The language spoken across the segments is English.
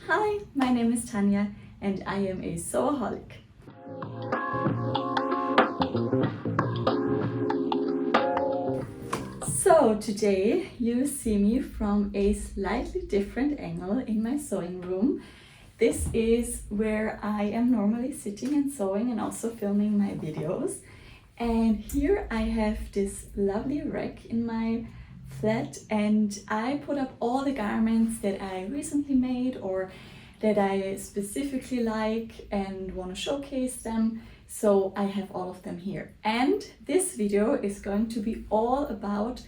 Hi, my name is Tanya and I am a sewaholic. So today you see me from a slightly different angle in my sewing room. This is where I am normally sitting and sewing and also filming my videos. And here I have this lovely rack in my flat and I put up all the garments that I recently made or that I specifically like and want to showcase them. So I have all of them here. And this video is going to be all about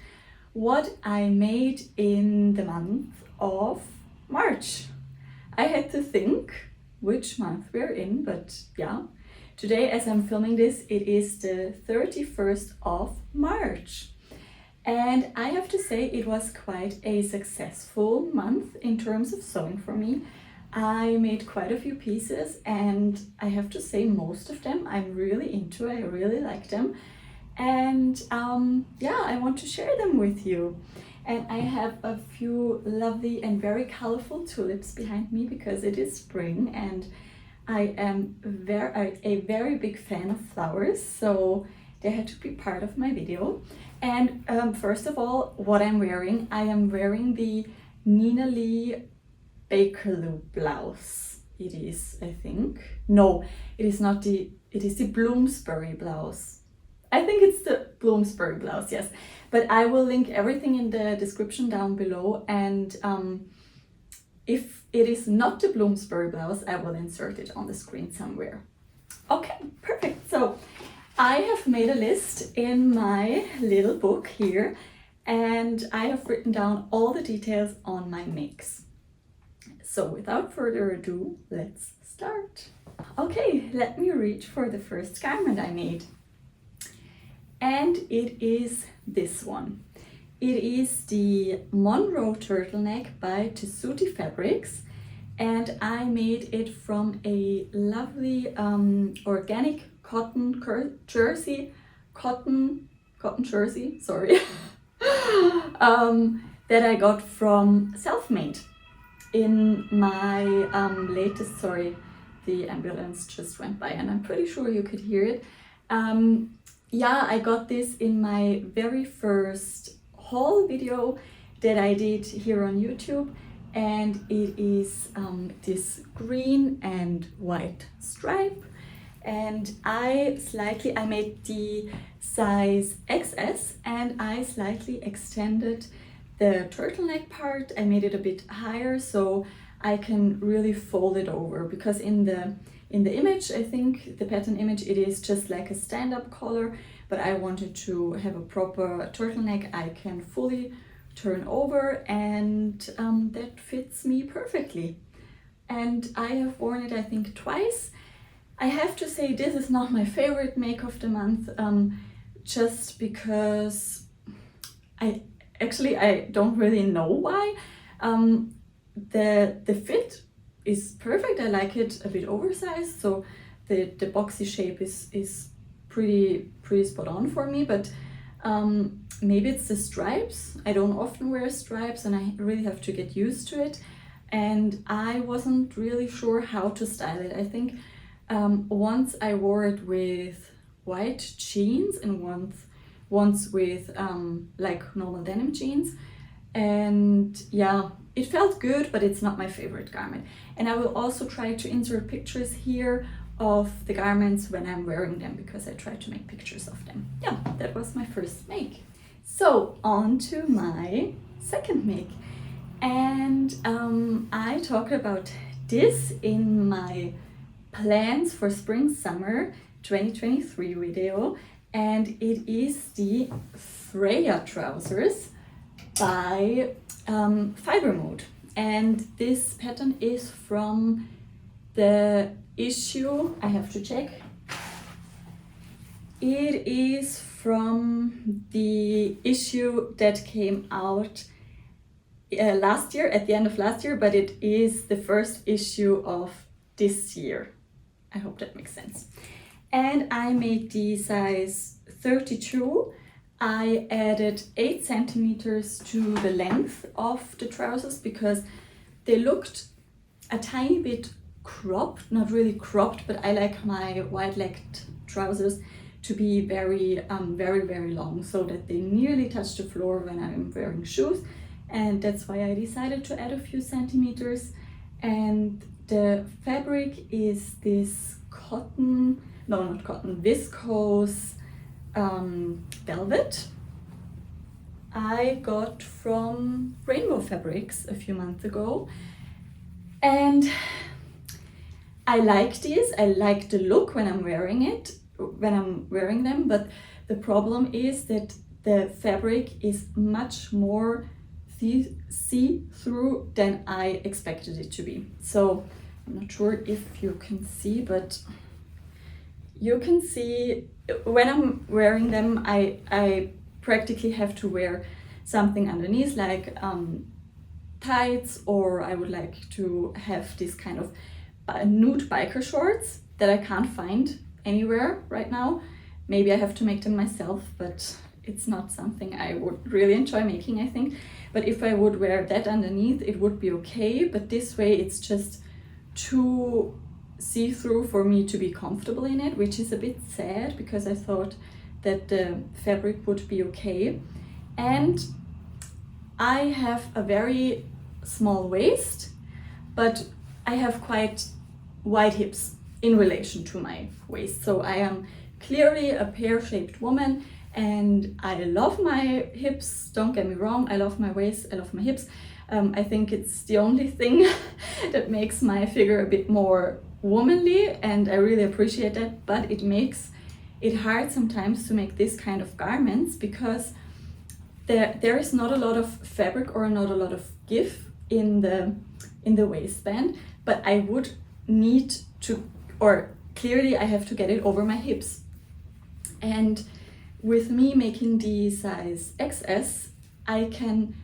what I made in the month of March. I had to think which month we're in, but yeah. Today, as I'm filming this, it is the 31st of March. And I have to say it was quite a successful month in terms of sewing for me. I made quite a few pieces and I have to say most of them I'm really into. I really like them. And yeah, I want to share them with you. And I have a few lovely and very colorful tulips behind me because it is spring and I am a very big fan of flowers, so they had to be part of my video. And first of all, what I'm wearing, I am wearing the Nina Lee Bakerloo blouse. It is, I think. No, it is not it is the Bloomsbury blouse. I think it's the Bloomsbury blouse, yes. But I will link everything in the description down below, and if it is not the Bloomsbury blouse, I will insert it on the screen somewhere. Okay, perfect. So I have made a list in my little book here, and I have written down all the details on my makes. So without further ado, let's start. Okay, let me reach for the first garment I made. And it is this one. It is the Monroe Turtleneck by Tessuti Fabrics, and I made it from a lovely organic cotton jersey, sorry, that I got from Selfmade. In my latest, sorry, the ambulance just went by and I'm pretty sure you could hear it. Yeah, I got this in my very first haul video that I did here on YouTube, and it is this green and white stripe, and I made the size XS and I slightly extended the turtleneck part. I made it a bit higher so I can really fold it over, because in the image, I think the pattern image, it is just like a stand-up collar, but I wanted to have a proper turtleneck I can fully turn over, and that fits me perfectly. And I have worn it, I think, twice. I have to say this is not my favorite make of the month, just because I don't really know why. The fit is perfect. I like it a bit oversized, so the boxy shape is pretty spot on for me, but maybe it's the stripes. I don't often wear stripes and I really have to get used to it, and I wasn't really sure how to style it. I think once I wore it with white jeans and once with like normal denim jeans, and yeah, it felt good, but it's not my favorite garment. And I will also try to insert pictures here of the garments when I'm wearing them, because I try to make pictures of them. Yeah, that was my first make. So on to my second make, and I talked about this in my plans for spring summer 2023 video, and it is the Freya trousers by Fiber Mode, and this pattern is from the issue, I have to check, it is from the issue that came out last year, at the end of last year, but it is the first issue of this year. I hope that makes sense. And I made the size 32. I added 8 centimeters to the length of the trousers because they looked a tiny bit cropped, not really cropped, but I like my wide-legged trousers to be very, very long, so that they nearly touch the floor when I'm wearing shoes. And that's why I decided to add a few centimeters. And the fabric is this cotton, no, not cotton, viscose velvet I got from Rainbow Fabrics a few months ago. And I like these, I like the look when I'm wearing them, but the problem is that the fabric is much more see-through than I expected it to be. So I'm not sure if you can see, but you can see when I'm wearing them, I practically have to wear something underneath, like tights, or I would like to have this kind of nude biker shorts that I can't find anywhere right now. Maybe I have to make them myself, but it's not something I would really enjoy making, I think. But if I would wear that underneath, it would be okay. But this way it's just too see-through for me to be comfortable in it, which is a bit sad because I thought that the fabric would be okay. And I have a very small waist, but I have quite wide hips in relation to my waist. So I am clearly a pear-shaped woman, and I love my hips, don't get me wrong, I love my waist, I love my hips. I think it's the only thing that makes my figure a bit more womanly, and I really appreciate that, but it makes it hard sometimes to make this kind of garments because there is not a lot of fabric or not a lot of give in the waistband, but I would need to, or clearly I have to get it over my hips. And with me making the size XS, I can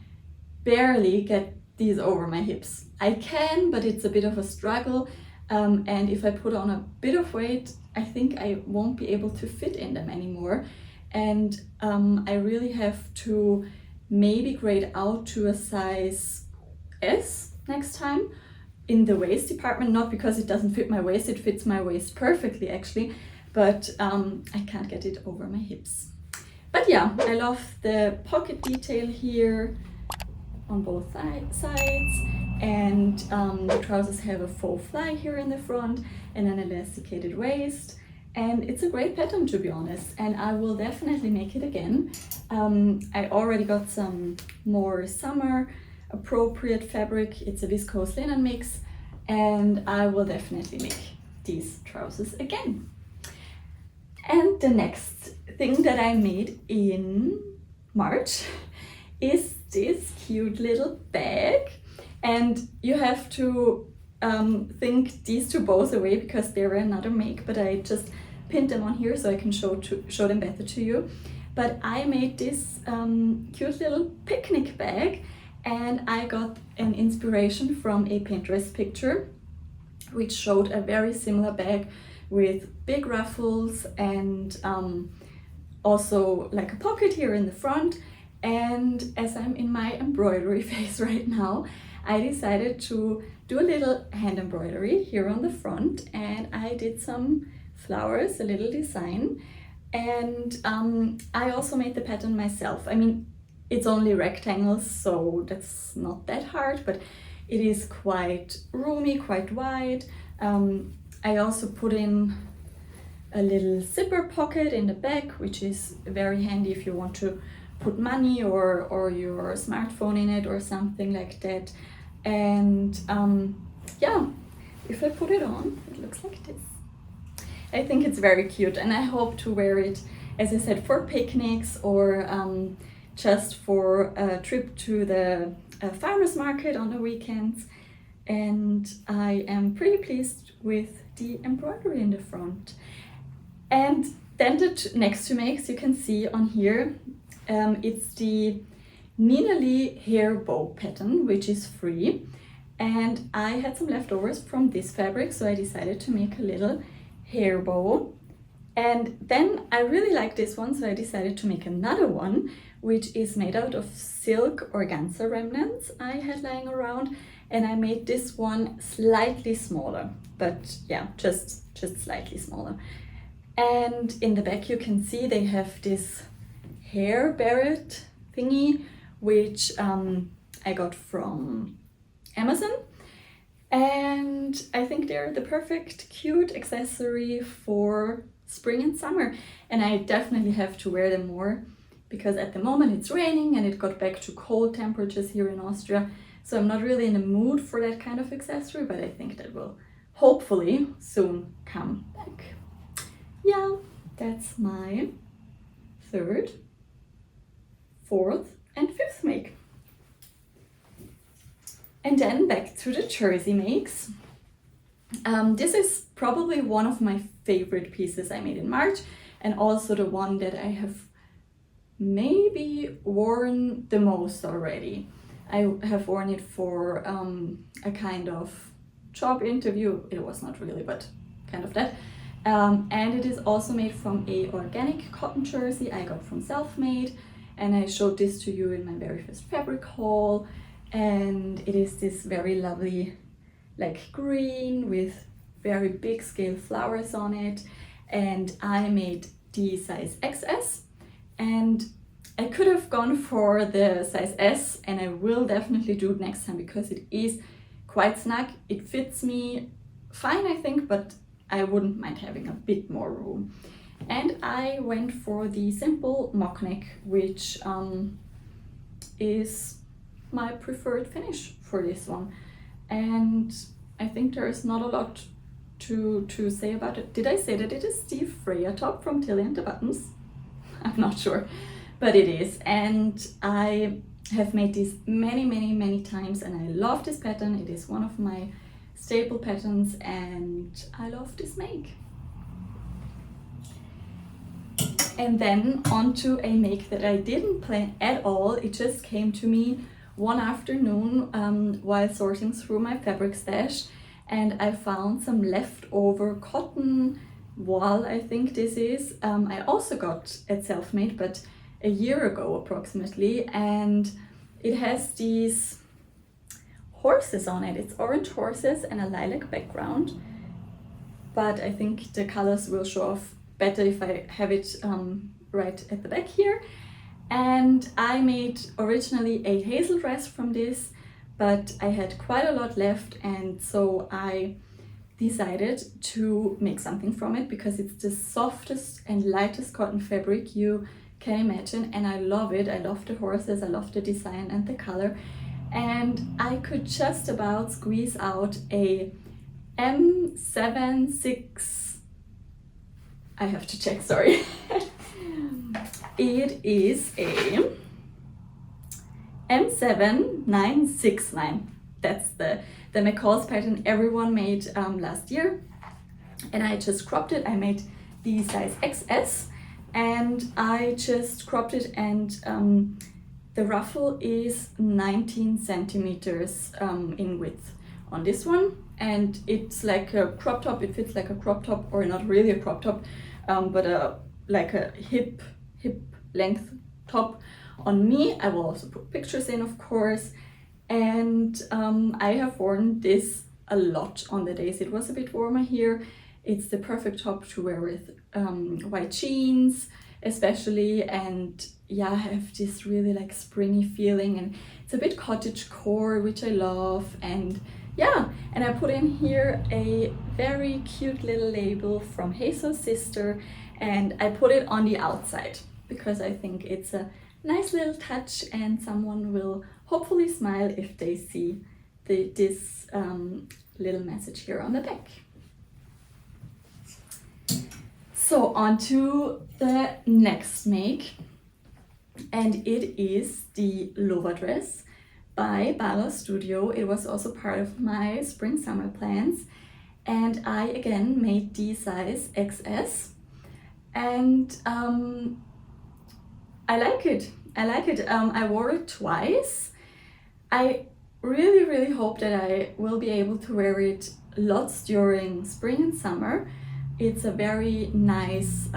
barely get these over my hips. I can, but it's a bit of a struggle. And if I put on a bit of weight, I think I won't be able to fit in them anymore. And I really have to maybe grade out to a size S next time in the waist department, not because it doesn't fit my waist, it fits my waist perfectly actually, but I can't get it over my hips. But yeah, I love the pocket detail here on both sides, and the trousers have a faux fly here in the front and an elasticated waist, and it's a great pattern, to be honest, and I will definitely make it again. I already got some more summer appropriate fabric. It's a viscose linen mix, and I will definitely make these trousers again. And the next thing that I made in March is this cute little bag, and you have to think these two bows away because they were another make, but I just pinned them on here so I can show them better to you. But I made this cute little picnic bag, and I got an inspiration from a Pinterest picture which showed a very similar bag with big ruffles and also like a pocket here in the front. And as I'm in my embroidery phase right now, I decided to do a little hand embroidery here on the front, and I did some flowers, a little design, and I also made the pattern myself. I mean, it's only rectangles, so that's not that hard, but it is quite roomy, quite wide. I also put in a little zipper pocket in the back, which is very handy if you want to put money or your smartphone in it or something like that. And yeah, if I put it on, it looks like this. I think it's very cute, and I hope to wear it, as I said, for picnics or just for a trip to the farmers market on the weekends. And I am pretty pleased with the embroidery in the front. And then the next two makes you can see on here, it's the Nina Lee hair bow pattern, which is free, and I had some leftovers from this fabric, so I decided to make a little hair bow. And then I really like this one, so I decided to make another one, which is made out of silk organza remnants I had lying around, and I made this one slightly smaller, but yeah, just slightly smaller. And in the back you can see they have this hair barrette thingy, which I got from Amazon. And I think they're the perfect cute accessory for spring and summer. And I definitely have to wear them more because at the moment it's raining and it got back to cold temperatures here in Austria. So I'm not really in the mood for that kind of accessory, but I think that will hopefully soon come back. Yeah, that's my third, fourth and fifth make. And then back to the jersey makes. This is probably one of my favorite pieces I made in March, and also the one that I have maybe worn the most already. I have worn it for a kind of job interview. It was not really, but kind of that. And it is also made from a organic cotton jersey I got from Selfmade, and I showed this to you in my very first fabric haul. And it is this very lovely like green with very big scale flowers on it, and I made the size XS, and I could have gone for the size S, and I will definitely do it next time because it is quite snug. It fits me fine, I think, but I wouldn't mind having a bit more room. And I went for the simple mock neck, which is my preferred finish for this one. And I think there is not a lot to say about it. Did I say that it is the Freya top from Talia and the Buttons? I'm not sure, but it is. And I have made this many times, and I love this pattern. It is one of my staple patterns, and I love this make. And then onto a make that I didn't plan at all. It just came to me one afternoon while sorting through my fabric stash, and I found some leftover cotton wool, I think this is. I also got at Selfmade, but a year ago approximately, and it has these horses on it. It's orange horses and a lilac background, but I think the colors will show off better if I have it right at the back here. And I made originally a Hazel dress from this, but I had quite a lot left, and so I decided to make something from it because it's the softest and lightest cotton fabric you can imagine, and I love it. I love the horses, I love the design and the color, and I could just about squeeze out a M76. I have to check, sorry. It is a M7969. That's the McCall's pattern everyone made last year. And I just cropped it. I made the size XS, and I just cropped it, and the ruffle is 19 centimeters in width on this one. And it's like a crop top. It fits like a crop top, or not really a crop top, but like a hip length top on me. I will also put pictures in, of course. And I have worn this a lot on the days it was a bit warmer here. It's the perfect top to wear with white jeans especially, and yeah, I have this really like springy feeling, and it's a bit cottagecore, which I love. And yeah, and I put in here a very cute little label from Hazel's sister, and I put it on the outside because I think it's a nice little touch, and someone will hopefully smile if they see this little message here on the back. So on to the next make, and it is the Lova dress by Bala Studio. It was also part of my spring summer plans, and I again made the size XS, and I like it. I wore it twice. I really hope that I will be able to wear it lots during spring and summer. It's a very nice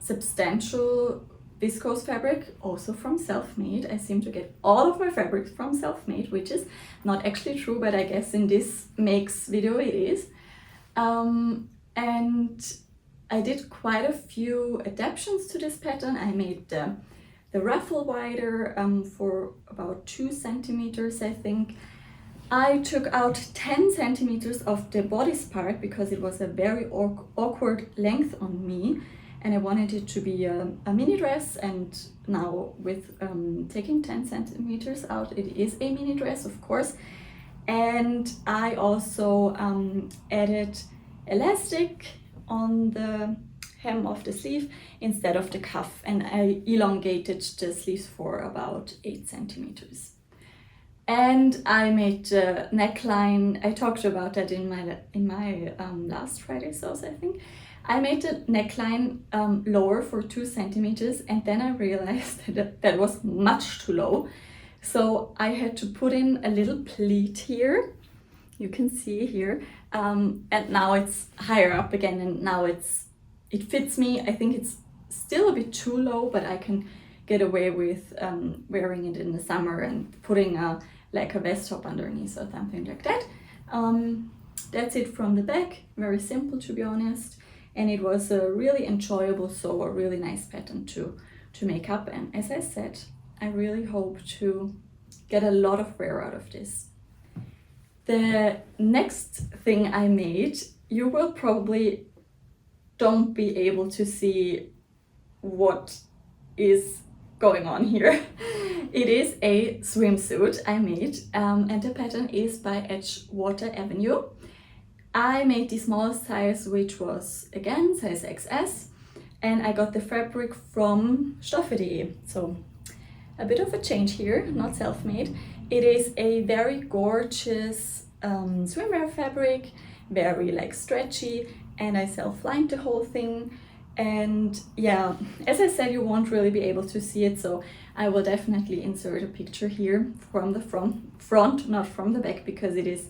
substantial viscose fabric, also from Selfmade. I seem to get all of my fabrics from Selfmade, which is not actually true, but I guess in this makes video it is. And I did quite a few adaptations to this pattern. I made the ruffle wider for about 2 centimeters, I think. I took out 10 centimeters of the bodice part because it was a very awkward length on me, and I wanted it to be a mini dress, and now with taking 10 centimeters out, it is a mini dress, of course. And I also added elastic on the hem of the sleeve instead of the cuff, and I elongated the sleeves for about 8 centimeters. And I made the neckline. I talked about that in my last Friday sews, I think. I made the neckline lower for 2 centimeters, and then I realized that was much too low. So I had to put in a little pleat here. You can see here. And now it's higher up again, and now it fits me. I think it's still a bit too low, but I can get away with wearing it in the summer and putting like a vest top underneath or something like that. That's it from the back. Very simple, to be honest, and it was a really enjoyable sew, a really nice pattern to make up. And as I said, I really hope to get a lot of wear out of this. The next thing I made, you will probably don't be able to see what is going on here. It is a swimsuit I made, and the pattern is by Edgewater Avenue. I made the smallest size, which was again size XS, and I got the fabric from Stoffe.de. So a bit of a change here, not self-made. It is a very gorgeous swimwear fabric, very like stretchy, and I self-lined the whole thing. And yeah, as I said, you won't really be able to see it, so I will definitely insert a picture here from the front, not from the back, because it is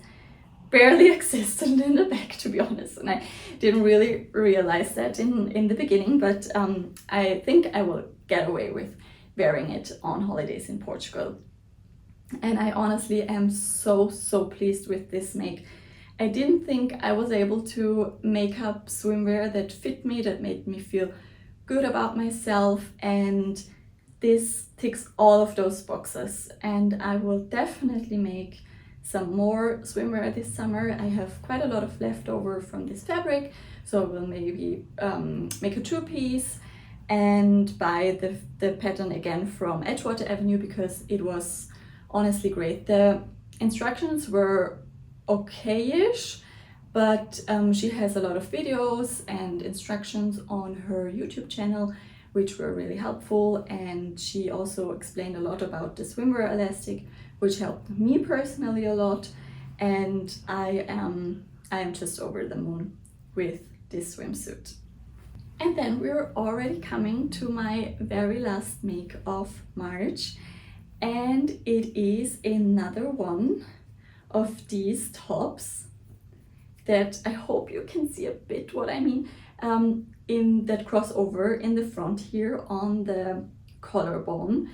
barely existent in the back, to be honest, and I didn't really realize that in the beginning, but I think I will get away with wearing it on holidays in Portugal. And I honestly am so pleased with this make. I didn't think I was able to make up swimwear that fit me, that made me feel good about myself, and this ticks all of those boxes. And I will definitely make some more swimwear this summer. I have quite a lot of leftover from this fabric, so I will maybe make a 2-piece and buy the pattern again from Edgewater Avenue, because it was honestly great. The instructions were okay-ish, but she has a lot of videos and instructions on her YouTube channel, which were really helpful, and she also explained a lot about the swimwear elastic, which helped me personally a lot, and I am just over the moon with this swimsuit. And then we're already coming to my very last make of March, and it is another one of these tops that I hope you can see a bit what I mean, in that crossover in the front here on the collarbone.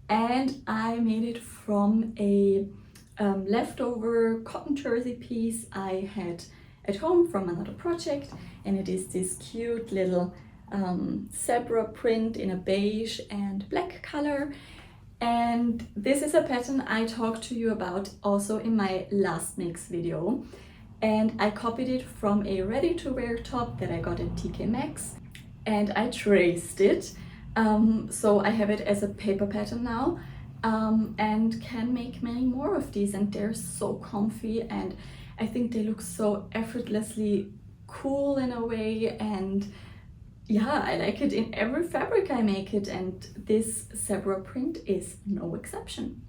And I made it from a leftover cotton jersey piece I had at home from another project, and it is this cute little zebra print in a beige and black color. And this is a pattern I talked to you about also in my last makes video, and I copied it from a ready-to-wear top that I got at TK Maxx, and I traced it, so I have it as a paper pattern now, and can make many more of these, and they're so comfy, and I think they look so effortlessly cool in a way, and yeah, I like it in every fabric I make it, and this zebra print is no exception.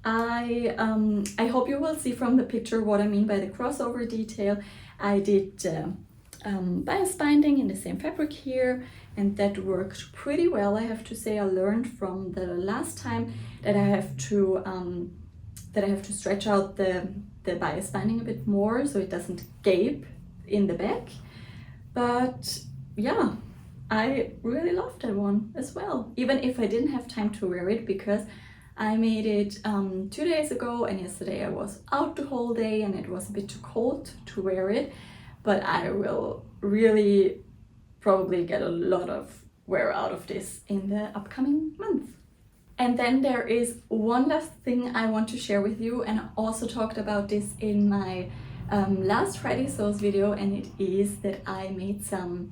I hope you will see from the picture what I mean by the crossover detail. I did bias binding in the same fabric here, and that worked pretty well. I have to say, I learned from the last time that I have to stretch out the bias binding a bit more so it doesn't gape in the back. But yeah, I really loved that one as well, even if I didn't have time to wear it because I made it 2 days ago, and yesterday I was out the whole day and it was a bit too cold to wear it, but I will really probably get a lot of wear out of this in the upcoming month. And then there is one last thing I want to share with you, and I also talked about this in my last Friday Sews video, and it is that I made some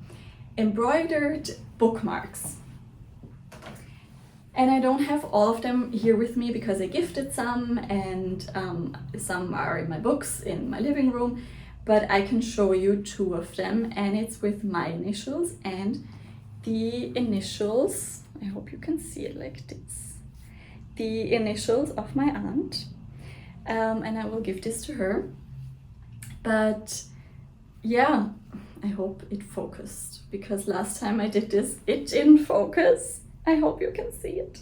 embroidered bookmarks. And I don't have all of them here with me because I gifted some, and some are in my books in my living room, but I can show you 2 of them, and it's with my initials and the initials, I hope you can see it like this, the initials of my aunt, and I will give this to her. But yeah, I hope it focused because last time I did this, it didn't focus. I hope you can see it.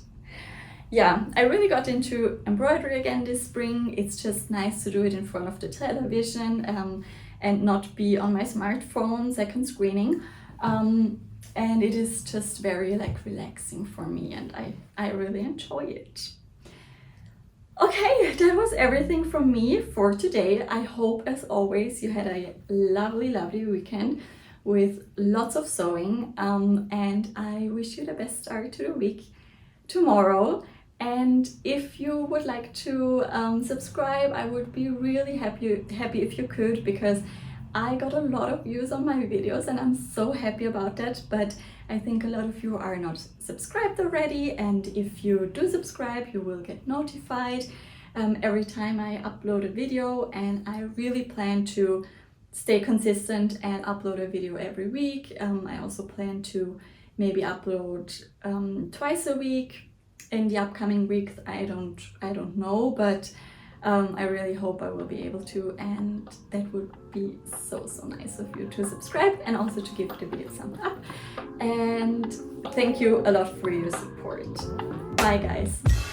Yeah, I really got into embroidery again this spring. It's just nice to do it in front of the television and not be on my smartphone second screening. And it is just very like relaxing for me, and I really enjoy it. Okay, that was everything from me for today. I hope, as always, you had a lovely weekend with lots of sewing, and I wish you the best start to the week tomorrow. And if you would like to subscribe, I would be really happy if you could, because I got a lot of views on my videos and I'm so happy about that, but I think a lot of you are not subscribed already, and if you do subscribe you will get notified every time I upload a video, and I really plan to stay consistent and upload a video every week. I also plan to maybe upload twice a week in the upcoming weeks. I don't know, but I really hope I will be able to, and that would be so nice of you to subscribe and also to give the video a thumbs up. And thank you a lot for your support. Bye guys.